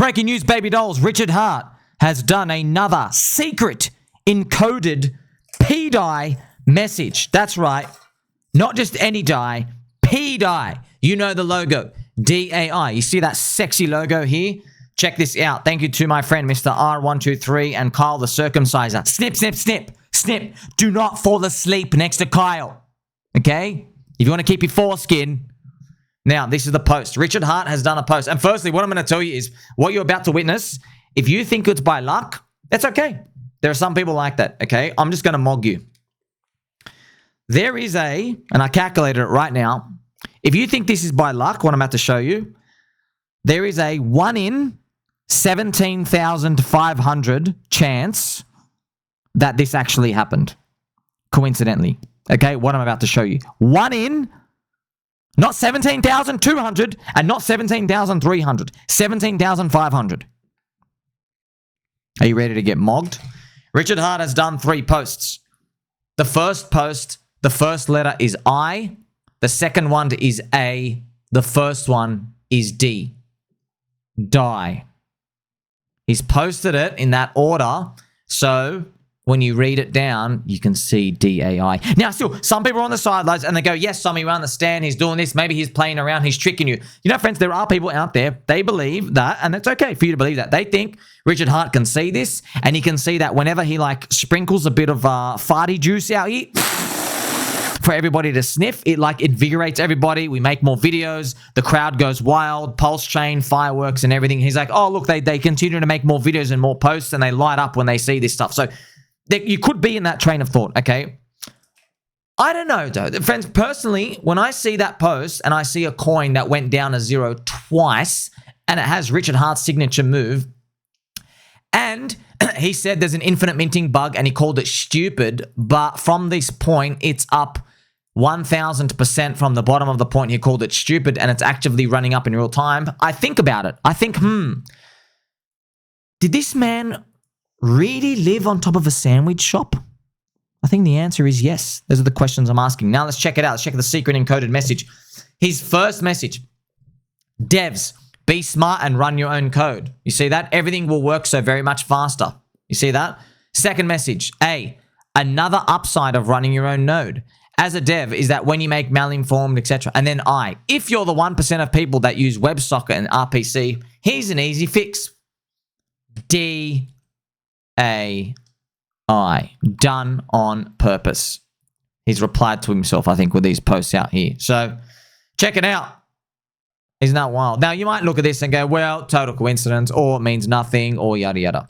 breaking news, baby dolls. Richard Heart has done another secret encoded pDAI message. That's right. Not just any DAI, pDAI. You know the logo, DAI. You see that sexy logo here? Check this out. Thank you to my friend, Mr. R123 and Kyle the Circumciser. Snip, snip, snip, snip. Do not fall asleep next to Kyle. Okay? If you want to keep your foreskin. Now, this is the post. Richard Heart has done a post. And firstly, what I'm going to tell you is what you're about to witness. If you think it's by luck, that's okay. There are some people like that, okay? I'm just going to mog you. There is and I calculated it right now. If you think this is by luck, what I'm about to show you, there is a 1 in 17,500 chance that this actually happened. Coincidentally. Okay, what I'm about to show you. 1 in, not 17,200 and not 17,300. 17,500. Are you ready to get mogged? Richard Heart has done 3 posts. The first post, the first letter is I. The second one is A. The first one is D. DAI. He's posted it in that order, so when you read it down, you can see DAI. Now, still, some people are on the sidelines and they go, yes, Sommi, we understand he's doing this. Maybe he's playing around. He's tricking you. You know, friends, there are people out there, they believe that, and it's okay for you to believe that. They think Richard Heart can see this, and he can see that whenever he, like, sprinkles a bit of farty juice out here for everybody to sniff, it, like, invigorates everybody. We make more videos. The crowd goes wild. PulseChain, fireworks, and everything. He's like, oh, look, they continue to make more videos and more posts, and they light up when they see this stuff. So you could be in that train of thought, okay? I don't know, though. Friends, personally, when I see that post and I see a coin that went down to 0 twice and it has Richard Hart's signature move, and he said there's an infinite minting bug and he called it stupid, but from this point, it's up 1,000% from the bottom of the point he called it stupid, and it's actively running up in real time. I think about it. I think, did this man really live on top of a sandwich shop? I think the answer is yes. Those are the questions I'm asking. Now let's check it out. Let's check the secret encoded message. His first message, devs, be smart and run your own code. You see that? Everything will work so very much faster. You see that? Second message, another upside of running your own node as a dev is that when you make malinformed, etc. And then if you're the 1% of people that use WebSocket and RPC, here's an easy fix. DAI. Done on purpose. He's replied to himself, I think, with these posts out here. So, check it out. Isn't that wild? Now, you might look at this and go, well, total coincidence, or it means nothing, or yada yada.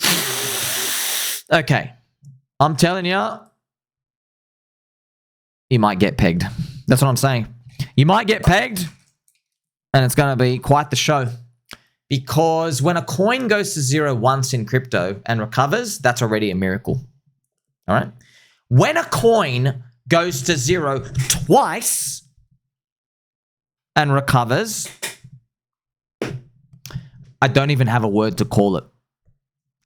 Okay. I'm telling you, you might get pegged. That's what I'm saying. You might get pegged, and it's going to be quite the show. Because when a coin goes to 0 once in crypto and recovers, that's already a miracle. All right? When a coin goes to 0 twice and recovers, I don't even have a word to call it.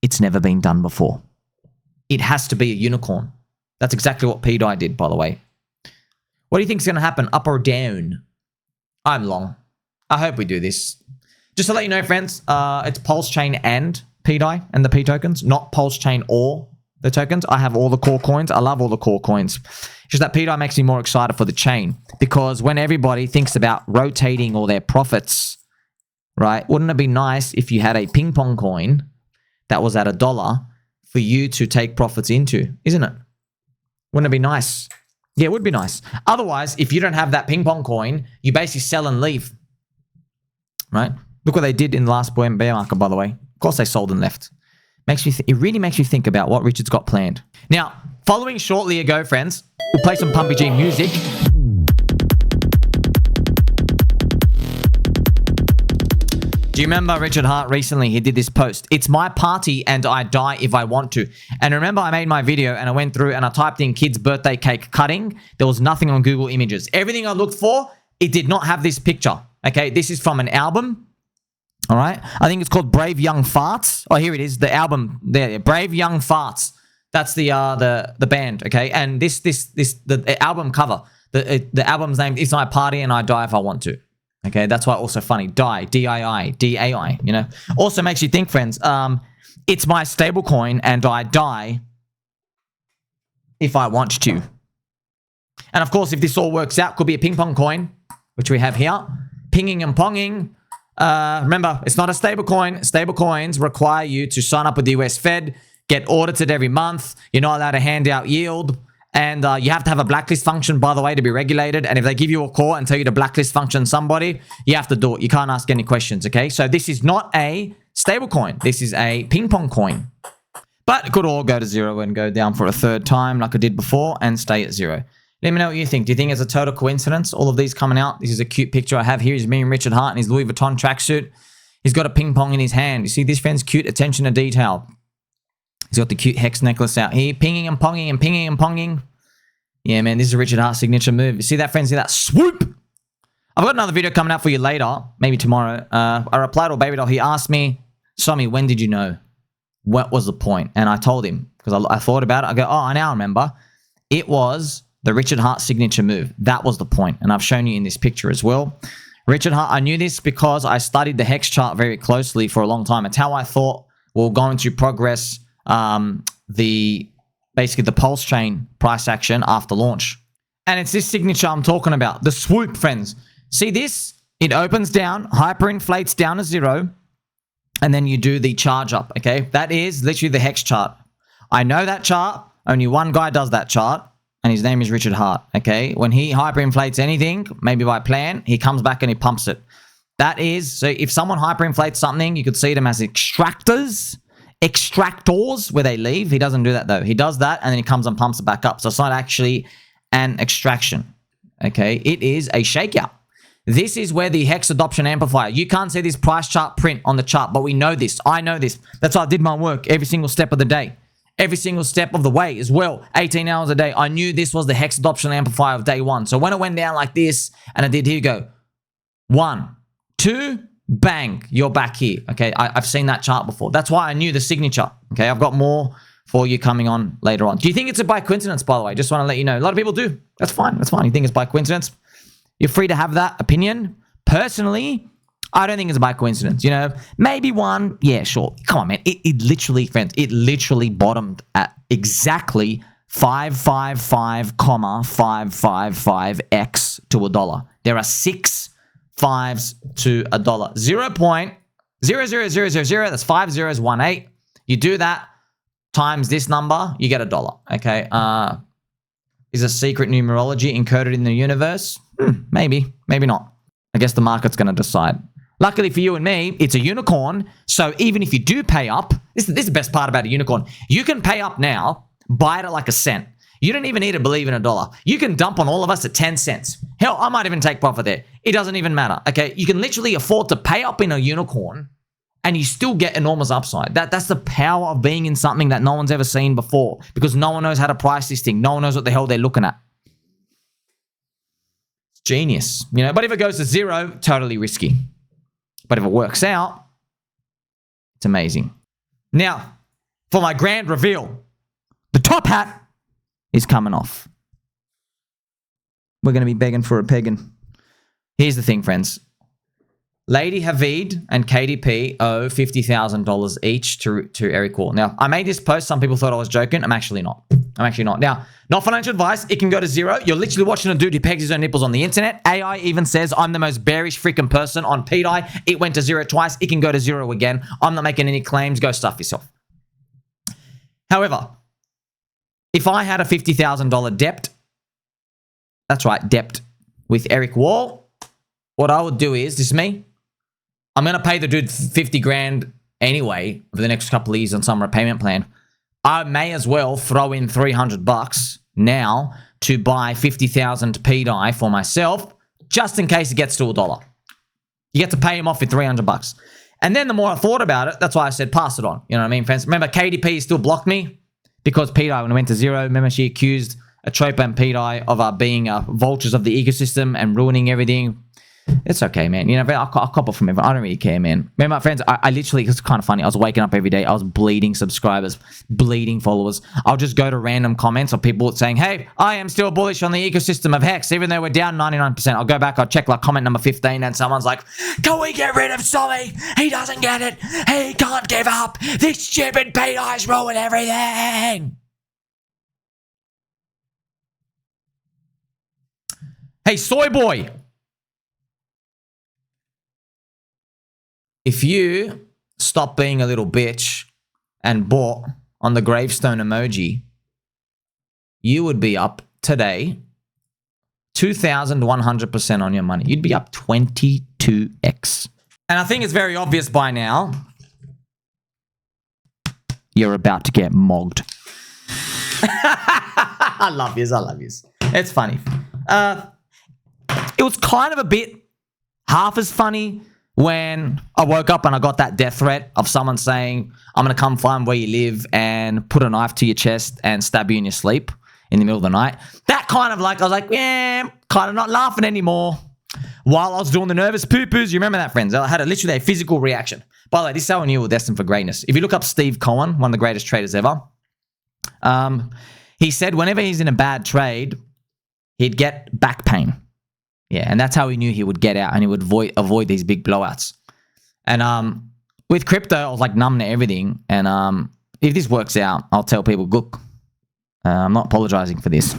It's never been done before. It has to be a unicorn. That's exactly what pDAI did, by the way. What do you think is going to happen, up or down? I'm long. I hope we do this. Just to let you know, friends, it's PulseChain and pDAI and the P tokens, not PulseChain or the tokens. I have all the core coins. I love all the core coins. It's just that pDAI makes me more excited for the chain, because when everybody thinks about rotating all their profits, right, wouldn't it be nice if you had a ping pong coin that was at $1 for you to take profits into, isn't it? Wouldn't it be nice? Yeah, it would be nice. Otherwise, if you don't have that ping pong coin, you basically sell and leave, right? Look what they did in the last bear market, by the way. Of course, they sold and left. It really makes you think about what Richard's got planned. Now, following shortly ago, friends, we'll play some Pumpy G music. Do you remember Richard Heart recently? He did this post. It's my party and I die if I want to. And remember, I made my video and I went through and I typed in kids' birthday cake cutting. There was nothing on Google Images. Everything I looked for, it did not have this picture. Okay, this is from an album. All right, I think it's called Brave Young Farts. Oh, here it is, the album there, Brave Young Farts. That's the band, okay? And the album cover, the album's name is My Party and I Die If I Want to. Okay, that's why also funny. DAI, D-I-I, D-A-I, you know. Also makes you think, friends, it's my stable coin and I die if I want to. And of course, if this all works out, could be a ping pong coin, which we have here. Pinging and ponging. Remember, it's not a stable coin. Stable coins require you to sign up with the US Fed, get audited every month. You're not allowed to hand out yield. And you have to have a blacklist function, by the way, to be regulated. And if they give you a call and tell you to blacklist function somebody, you have to do it. You can't ask any questions, okay? So this is not a stable coin. This is a ping pong coin. But it could all go to zero and go down for a third time like I did before and stay at zero. Let me know what you think. Do you think it's a total coincidence? All of these coming out. This is a cute picture I have here. Is me and Richard Heart in his Louis Vuitton tracksuit. He's got a ping pong in his hand. You see this, friends? Cute attention to detail. He's got the cute hex necklace out here. Pinging and ponging and pinging and ponging. Yeah, man, this is a Richard Heart signature move. You see that, friends? See that? Swoop! I've got another video coming out for you later. Maybe tomorrow. I replied to a baby doll. He asked me, Sommi, when did you know? What was the point? And I told him, because I thought about it. I go, oh, I now remember. It was the Richard Heart signature move. That was the point. And I've shown you in this picture as well. Richard Heart, I knew this because I studied the hex chart very closely for a long time. It's how I thought we were going to progress basically the PulseChain price action after launch. And it's this signature I'm talking about. The swoop, friends. See this? It opens down, hyperinflates down to zero, and then you do the charge up, okay? That is literally the hex chart. I know that chart. Only one guy does that chart, and his name is Richard Heart, okay? When he hyperinflates anything, maybe by plan, he comes back and he pumps it. That is, so if someone hyperinflates something, you could see them as extractors, where they leave. He doesn't do that though. He does that and then he comes and pumps it back up. So it's not actually an extraction, okay? It is a shakeout. This is where the hex adoption amplifier. You can't see this price chart print on the chart, but we know this. I know this. That's why I did my work every single step of the day. Every single step of the way as well. 18 hours a day. I knew this was the hex adoption amplifier of day one. So when it went down like this, and I did, here you go. 1, 2, bang, you're back here. Okay, I've seen that chart before. That's why I knew the signature. Okay, I've got more for you coming on later on. Do you think it's by coincidence, by the way? Just want to let you know. A lot of people do. That's fine. That's fine. You think it's by coincidence? You're free to have that opinion. Personally, I don't think it's by coincidence. You know, maybe one. Yeah, sure. Come on, man. It literally, friends, it literally bottomed at exactly 555,555x to $1. There are 6 5s to $1. 0.00000. That's 5 zeros, 1 8. You do that times this number, you get $1. Okay. Is a secret numerology encoded in the universe? Maybe, maybe not. I guess the market's going to decide. Luckily for you and me, it's a unicorn. So even if you do pay up, this is the best part about a unicorn. You can pay up now, buy it at like a cent. You don't even need to believe in $1. You can dump on all of us at 10 cents. Hell, I might even take profit there. It doesn't even matter. Okay, you can literally afford to pay up in a unicorn and you still get enormous upside. That's the power of being in something that no one's ever seen before, because no one knows how to price this thing. No one knows what the hell they're looking at. It's genius, you know. But if it goes to zero, totally risky. But if it works out, it's amazing. Now, for my grand reveal, the top hat is coming off. We're going to be begging for a pegging. Here's the thing, friends. Lady Hviid and KatieeP owe $50,000 each to Eric Wall. Now, I made this post. Some people thought I was joking. I'm actually not. Now, not financial advice. It can go to zero. You're literally watching a dude who pegs his own nipples on the internet. AI even says I'm the most bearish freaking person on pDAI. It went to zero twice. It can go to zero again. I'm not making any claims. Go stuff yourself. However, if I had a $50,000 debt, that's right, debt with Eric Wall, what I would do is, this is me, I'm going to pay the dude 50 grand anyway for the next couple of years on some repayment plan. I may as well throw in $300 now to buy 50,000 pDAI for myself, just in case it gets to $1. You get to pay him off with $300. And then the more I thought about it, that's why I said pass it on. You know what I mean, friends? Remember, KatieeP still blocked me because pDAI, when it went to zero, remember she accused Atropa and pDAI of being vultures of the ecosystem and ruining everything. It's okay, man. You know, I'll cop it from everyone. I don't really care, man. Man, my friends, I literally, it's kind of funny. I was waking up every day. I was bleeding subscribers, bleeding followers. I'll just go to random comments of people saying, hey, I am still bullish on the ecosystem of Hex, even though we're down 99%. I'll go back, I'll check like comment number 15, and someone's like, can we get rid of Sommi? He doesn't get it. He can't give up. This stupid pDAI's ruined everything. Hey, soy boy. If you stop being a little bitch and bought on the gravestone emoji, you would be up today 2,100% on your money. You'd be up 22x. And I think it's very obvious by now, you're about to get mogged. I love yous. I love yous. It's funny. It was kind of a bit half as funny when I woke up and I got that death threat of someone saying, I'm going to come find where you live and put a knife to your chest and stab you in your sleep in the middle of the night. That kind of like, I was like, yeah, kind of not laughing anymore. While I was doing the nervous poo-poos, you remember that, friends? I had literally a physical reaction. By the way, this is how I knew we were destined for greatness. If you look up Steve Cohen, one of the greatest traders ever, he said whenever he's in a bad trade, he'd get back pain. Yeah, and that's how he knew he would get out and he would avoid these big blowouts. And with crypto, I was like numb to everything. And if this works out, I'll tell people, look, I'm not apologizing for this.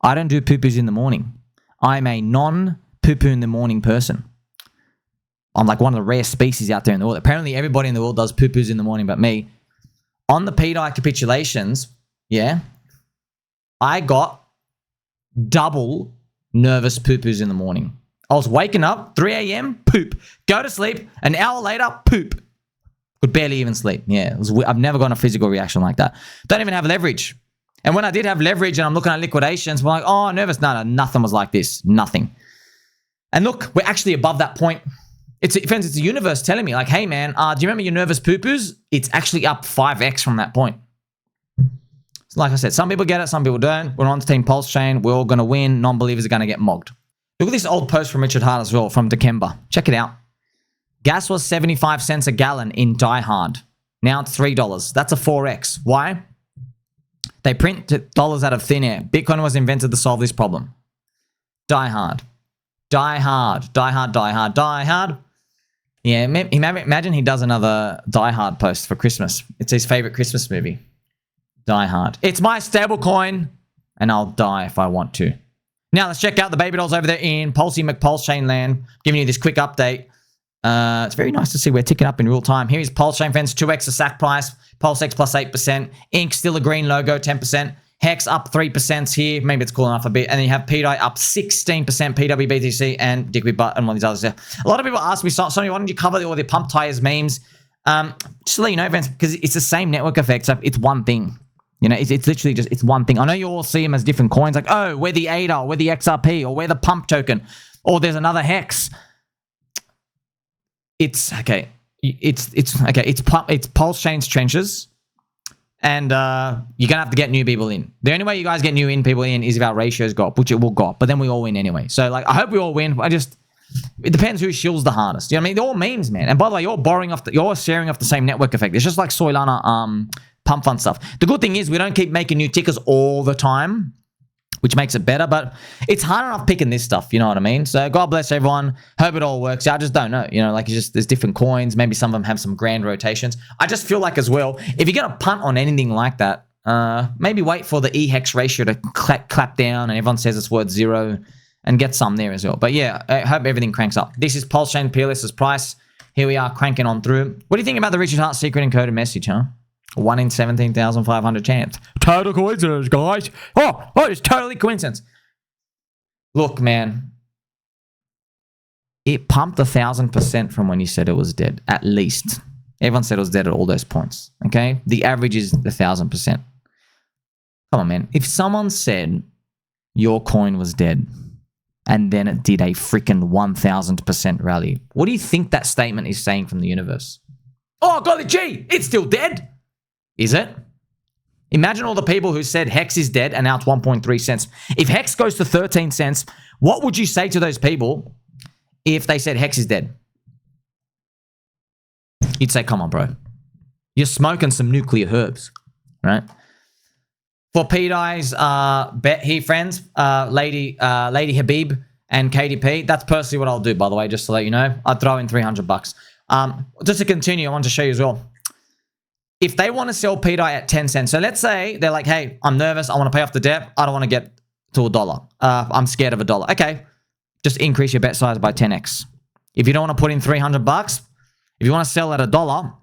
I don't do poo-poos in the morning. I'm a non-poo-poo in the morning person. I'm like one of the rare species out there in the world. Apparently, everybody in the world does poo-poos in the morning but me. On the pDAI capitulations, yeah, I got double nervous poo-poos in the morning. I was waking up, 3 a.m., poop. Go to sleep, an hour later, poop. Could barely even sleep. Yeah, I've never gotten a physical reaction like that. Don't even have leverage. And when I did have leverage and I'm looking at liquidations, I'm like, oh, nervous. No, nothing was like this. Nothing. And look, we're actually above that point. Friends, it's the universe telling me, like, hey, man, do you remember your nervous poo-poos? It's actually up 5x from that point. Like I said, some people get it, some people don't. We're on the team PulseChain. We're all going to win. Non-believers are going to get mogged. Look at this old post from Richard Heart as well, from December. Check it out. Gas was 75 cents a gallon in Die Hard. Now it's $3. That's a 4x. Why? They print dollars out of thin air. Bitcoin was invented to solve this problem. Die Hard. Die Hard. Die Hard. Die Hard. Die Hard. Yeah, imagine he does another Die Hard post for Christmas. It's his favorite Christmas movie. Die Hard. It's my stable coin, and I'll die if I want to. Now, let's check out the baby dolls over there in Pulsey McPulseChain land. Giving you this quick update. It's very nice to see we're ticking up in real time. Here is PulseChain, friends. 2x the sack price. PulseX plus 8%. Ink, still a green logo, 10%. Hex up 3% here. Maybe it's cooling off a bit. And then you have pDAI up 16%, pWBTC, and Dickweed Butt, and one of these others there. A lot of people ask me, Sommi, why don't you cover all the PumpTires memes? Just to let you know, friends, because it's the same network effect. So it's one thing. You know, it's literally just, it's one thing. I know you all see them as different coins, like, oh, we're the ADA, or we're the XRP, or we're the pump token, or there's another hex. It's, okay. It's PulseChain's trenches, and you're going to have to get new people in. The only way you guys get new people in is if our ratios go up, which it will go up, but then we all win anyway. So, like, I hope we all win. It depends who shills the hardest. You know what I mean? They're all memes, man. And by the way, you're sharing off the same network effect. It's just like Solana, pump fund stuff. The good thing is we don't keep making new tickers all the time, which makes it better, but it's hard enough picking this stuff, you know what I mean? So God bless everyone. Hope it all works. I just don't know, you know, like there's different coins. Maybe some of them have some grand rotations. I just feel like as well, if you're going to punt on anything like that, maybe wait for the E-hex ratio to clap down and everyone says it's worth 0 and get some there as well. But yeah, I hope everything cranks up. This is PulseChain PLS's price. Here we are cranking on through. What do you think about the Richard Heart secret encoded message, huh? 1 in 17,500 chance. Total coincidence, guys. Oh, it's totally coincidence. Look, man. It pumped 1,000% from when you said it was dead, at least. Everyone said it was dead at all those points, okay? The average is 1,000%. Come on, man. If someone said your coin was dead and then it did a freaking 1,000% rally, what do you think that statement is saying from the universe? Oh, golly gee, it's still dead. Is it? Imagine all the people who said Hex is dead and now it's 1.3 cents. If Hex goes to 13 cents, what would you say to those people if they said Hex is dead? You'd say, come on, bro. You're smoking some NuclearHerbs, right? For pDAI's bet here, friends, Lady Hviid and KatieeP, that's personally what I'll do, by the way, just to let you know. I'd throw in 300 bucks. Just to continue, I want to show you as well. If they want to sell pDAI at 10 cents, so let's say they're like, hey, I'm nervous, I want to pay off the debt, I don't want to get to $1. I'm scared of $1. Okay, just increase your bet size by 10x. If you don't want to put in 300 bucks, if you want to sell at $1,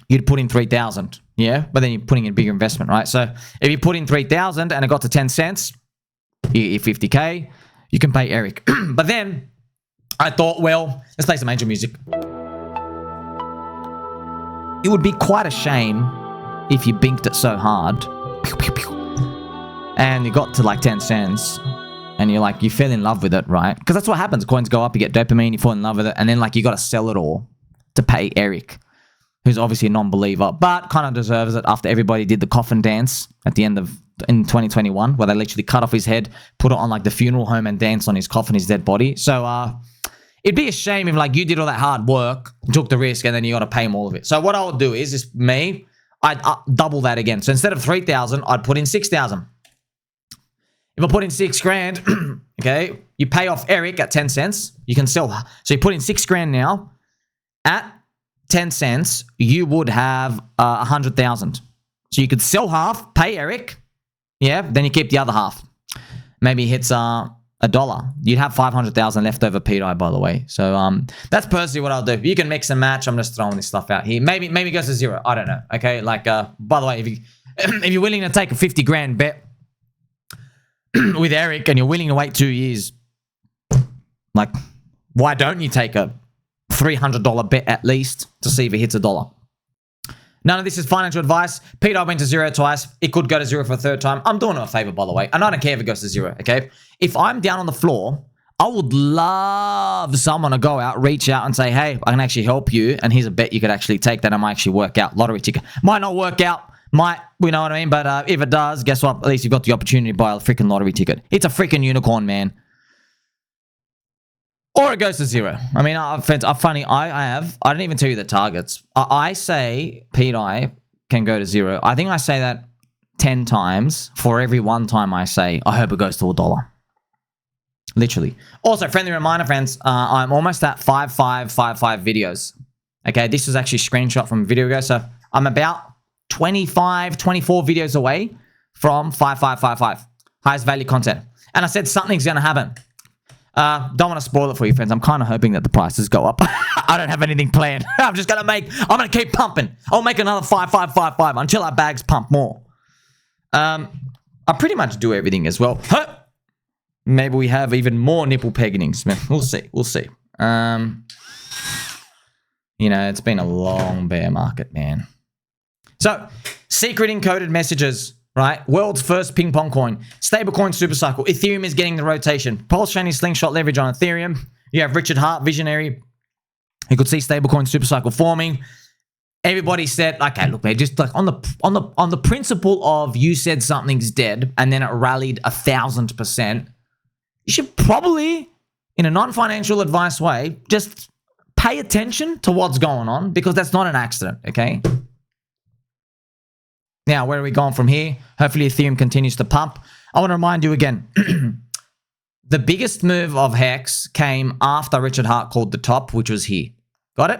you'd put in 3,000. Yeah, but then you're putting in bigger investment, right? So if you put in 3,000 and it got to 10 cents, you 50K, you can pay Eric. But then I thought, well, let's play some angel music. It would be quite a shame if you binked it so hard and you got to like 10 cents and you're like, you fell in love with it, right? Because that's what happens. Coins go up, you get dopamine, you fall in love with it, and then like you got to sell it all to pay Eric, who's obviously a non-believer, but kind of deserves it after everybody did the Coffin dance at the end of, in 2021, where they literally cut off his head, put it on like the funeral home and dance on his coffin, his dead body. So, it'd be a shame if like you did all that hard work, took the risk, and then you got to pay him all of it. So what I would do is me, I'd double that again. So instead of 3,000, I'd put in 6,000. If I put in 6 grand, okay, you pay off Eric at 10 cents, you can sell. So you put in 6 grand now. At 10 cents, you would have 100,000. So you could sell half, pay Eric, yeah, then you keep the other half. Maybe it hits $1. You'd have 500,000 left over pDAI, by the way. So that's personally what I'll do. You can mix and match. I'm just throwing this stuff out here. Maybe it goes to 0. I don't know. Okay, like by the way, if you're willing to take a 50 grand bet with Eric and you're willing to wait 2 years, like why don't you take a $300 bet at least to see if it hits $1? None of this is financial advice. pDAI went to 0 twice. It could go to 0 for a third time. I'm doing it a favor, by the way. And I don't care if it goes to 0, okay? If I'm down on the floor, I would love someone to go out, reach out and say, hey, I can actually help you. And here's a bet you could actually take that might actually work out. Lottery ticket. Might not work out. Might, you know what I mean? But if it does, guess what? At least you've got the opportunity to buy a freaking lottery ticket. It's a freaking unicorn, man. Or it goes to 0. I mean, funny, I didn't even tell you the targets. I say pDAI can go to 0. I think I say that 10 times for every one time I say, I hope it goes to $1. Literally. Also, friendly reminder, friends, I'm almost at 5555 videos. Okay, this is actually a screenshot from a video ago. So I'm about 25, 24 videos away from 5555. Highest value content. And I said something's going to happen. Don't want to spoil it for you, friends. I'm kind of hoping that the prices go up. I don't have anything planned. I'm going to keep pumping. I'll make another 5555 until our bags pump more. I pretty much do everything as well. Huh. Maybe we have even more nipple peggings, man. We'll see. We'll see. You know, it's been a long bear market, man. So, secret encoded messages. Right? World's first ping pong coin. Stablecoin super cycle. Ethereum is getting the rotation. PulseChain is slingshot leverage on Ethereum. You have Richard Heart, visionary. You could see stablecoin super cycle forming. Everybody said, okay, look, man, just like on the principle of you said something's dead and then it rallied 1,000%. You should probably, in a non-financial advice way, just pay attention to what's going on because that's not an accident, okay? Now, where are we going from here? Hopefully, Ethereum continues to pump. I want to remind you again, the biggest move of Hex came after Richard Heart called the top, which was here. Got it?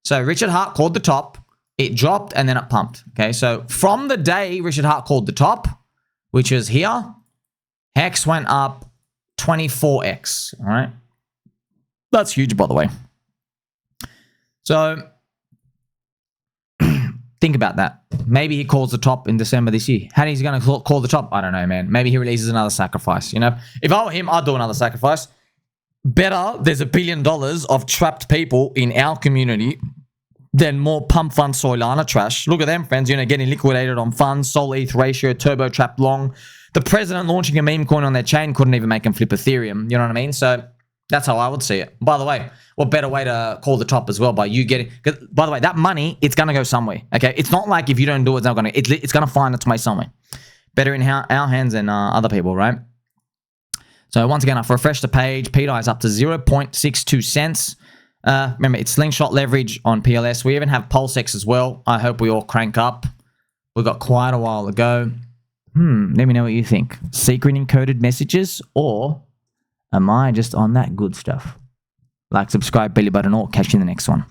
So, Richard Heart called the top, it dropped, and then it pumped. Okay, so from the day Richard Heart called the top, which is here, Hex went up 24x. All right? That's huge, by the way. So, think about that. Maybe he calls the top in December this year. How is he going to call the top? I don't know, man. Maybe he releases another sacrifice, you know? If I were him, I'd do another sacrifice. Better there's $1 billion of trapped people in our community than more pump fund Solana trash. Look at them, friends. You know, getting liquidated on funds, Sol ETH ratio, turbo trapped long. The president launching a meme coin on their chain couldn't even make them flip Ethereum. You know what I mean? So that's how I would see it. By the way, what better way to call the top as well by you getting... By the way, that money, it's going to go somewhere, okay? It's not like if you don't do it, it's not going to... It's going to find its way somewhere. Better in our hands than other people, right? So once again, I've refreshed the page. pDAI is up to 0.62 cents. Remember, it's slingshot leverage on PLS. We even have PulseX as well. I hope we all crank up. We've got quite a while to go. Let me know what you think. Secret encoded messages, or am I just on that good stuff? Like, subscribe, belly button, or catch you in the next one.